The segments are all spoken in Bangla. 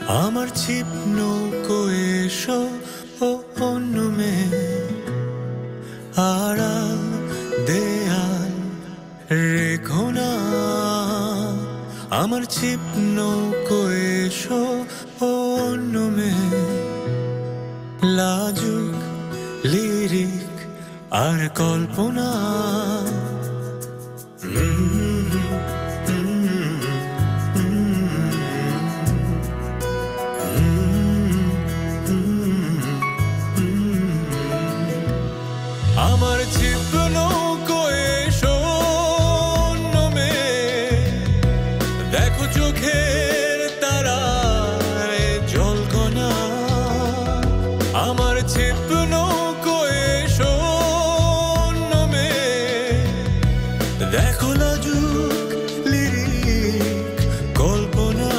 আমার ছিপ নৌকো এসো ও অন্য মেয়ে, আড়াল দেয়াল রেখো না। আমার ছিপ নৌকো এসো ও অন্য মেয়ে, লাজুক লিরিক আর কল্পনা। আমার ছিপ নৌকো এসো অন্য মেয়ে, দেখো চোখের তারায় জলকণা। আমার ছিপ নৌকো এসো অন্য মেয়ে, দেখো লাজুক লিরিক কল্পনা।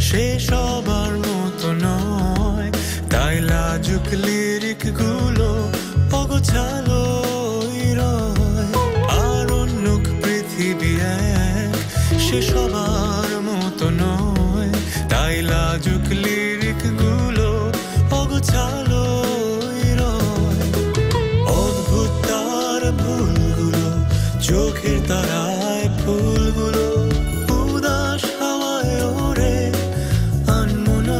সে সবার মতো নয়, তাই লাজুক লিরিক গুলো অগোছালোই রয়। আর অন্য পৃথিবী এক, সে সবার মতো নয়, তাই লাজুক লিরিক গুলো অগোছালোই রয়। অদ্ভুত তার ভুলগুলো, চোখের তারায় ফুলগুলো উদাস হাওয়ায় ওড়ে আনমনা।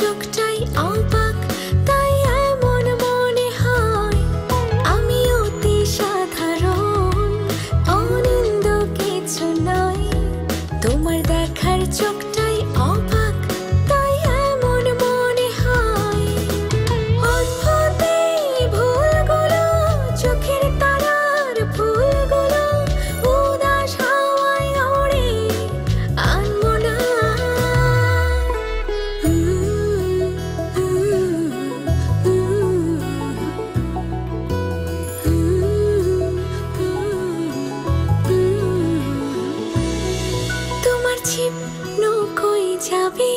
চোখটাই অবাক, তাই এমন মনে হয় আমি অতি সাধারণ, অনিন্দ কিছু নয়। তোমার দেখার চোখটাই অবাক, তাই এমন মনে হয়। অদ্ভুত এই ভুলগুলো, চোখের তারার ফুলগুলো উদাস হাওয়ায় ওড়ে আনমনা। তোমার ছিপ নৌকোয় যাবে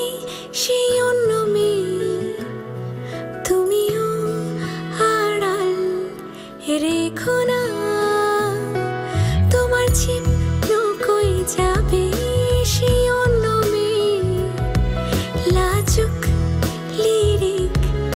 সেই অন্য